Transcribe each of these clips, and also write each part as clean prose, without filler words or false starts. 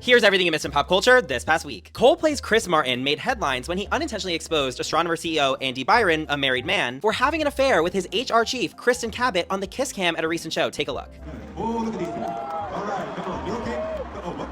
Here's everything you missed in pop culture this past week. Coldplay's Chris Martin made headlines when he unintentionally exposed astronomer CEO Andy Byron, a married man, for having an affair with his HR chief, Kristen Cabot, on the Kiss Cam at a recent show. Take a look. Oh, look at these people. All right, come on. You okay? Oh, what?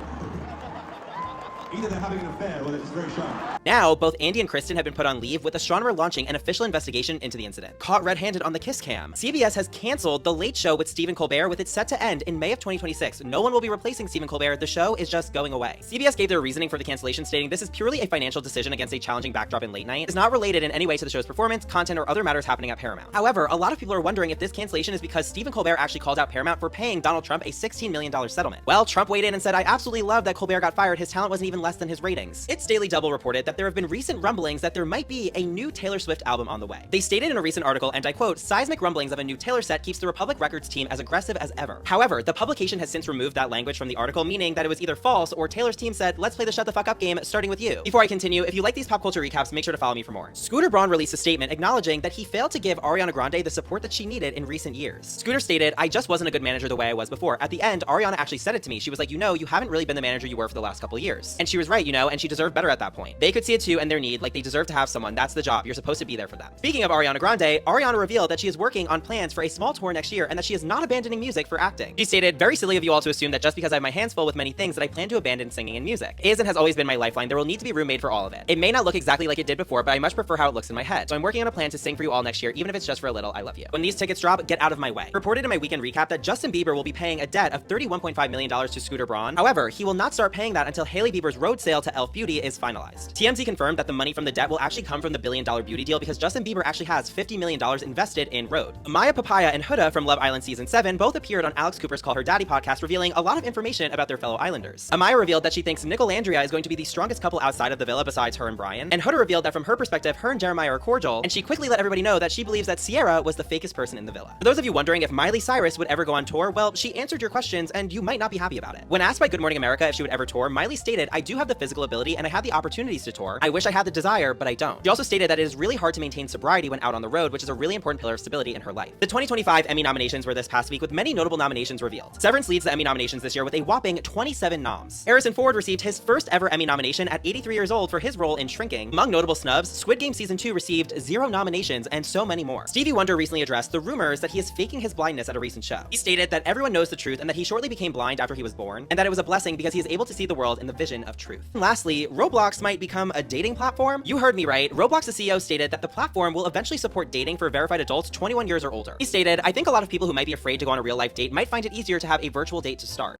Either they're having an affair or they're just very shy. Now, both Andy and Kristen have been put on leave, with astronomer launching an official investigation into the incident. Caught red-handed on the Kiss Cam, CBS has canceled The Late Show with Stephen Colbert, with it set to end in May of 2026. No one will be replacing Stephen Colbert. The show is just going away. CBS gave their reasoning for the cancellation, stating this is purely a financial decision against a challenging backdrop in late night. It is not related in any way to the show's performance, content, or other matters happening at Paramount. However, a lot of people are wondering if this cancellation is because Stephen Colbert actually called out Paramount for paying Donald Trump a $16 million settlement. Well, Trump weighed in and said, "I absolutely love that Colbert got fired. His talent wasn't even less than his ratings." It's Daily Double reported that there have been recent rumblings that there might be a new Taylor Swift album on the way. They stated in a recent article, and I quote, "Seismic rumblings of a new Taylor set keeps the Republic Records team as aggressive as ever." However, the publication has since removed that language from the article, meaning that it was either false or Taylor's team said, "Let's play the shut the fuck up game, starting with you." Before I continue, if you like these pop culture recaps, make sure to follow me for more. Scooter Braun released a statement acknowledging that he failed to give Ariana Grande the support that she needed in recent years. Scooter stated, "I just wasn't a good manager the way I was before. At the end, Ariana actually said it to me. She was like, you know, you haven't really been the manager you were for the last couple years." And she was right, you know, and she deserved better at that point. They could see it too and their need, like they deserve to have someone. That's the job. You're supposed to be there for them. Speaking of Ariana Grande, Ariana revealed that she is working on plans for a small tour next year and that she is not abandoning music for acting. She stated, "Very silly of you all to assume that just because I have my hands full with many things that I plan to abandon singing and music. Is and has always been my lifeline. There will need to be room made for all of it. It may not look exactly like it did before, but I much prefer how it looks in my head. So I'm working on a plan to sing for you all next year, even if it's just for a little. I love you. When these tickets drop, get out of my way." Reported in my weekend recap that Justin Bieber will be paying a debt of $31.5 million to Scooter Braun. However, he will not start paying that until Hailey Bieber's road sale to Elf Beauty is finalized. TMZ confirmed that the money from the debt will actually come from the billion-dollar beauty deal because Justin Bieber actually has $50 million invested in Rhode. Maya Papaya and Huda from Love Island Season 7 both appeared on Alex Cooper's Call Her Daddy podcast, revealing a lot of information about their fellow islanders. Amaya revealed that she thinks Nicole Andrea is going to be the strongest couple outside of the villa besides her and Brian, and Huda revealed that from her perspective, her and Jeremiah are cordial, and she quickly let everybody know that she believes that Sierra was the fakest person in the villa. For those of you wondering if Miley Cyrus would ever go on tour, well, she answered your questions, and you might not be happy about it. When asked by Good Morning America if she would ever tour, Miley stated, "I do have the physical ability, and I have the opportunities to tour. I wish I had the desire, but I don't." She also stated that it is really hard to maintain sobriety when out on the road, which is a really important pillar of stability in her life. The 2025 Emmy nominations were this past week, with many notable nominations revealed. Severance leads the Emmy nominations this year with a whopping 27 noms. Harrison Ford received his first ever Emmy nomination at 83 years old for his role in Shrinking. Among notable snubs, Squid Game Season 2 received 0 nominations, and so many more. Stevie Wonder recently addressed the rumors that he is faking his blindness at a recent show. He stated that everyone knows the truth and that he shortly became blind after he was born, and that it was a blessing because he is able to see the world in the vision of truth. And lastly, Roblox might become a dating platform? You heard me right. Roblox's CEO stated that the platform will eventually support dating for verified adults 21 years or older. He stated, "I think a lot of people who might be afraid to go on a real-life date might find it easier to have a virtual date to start."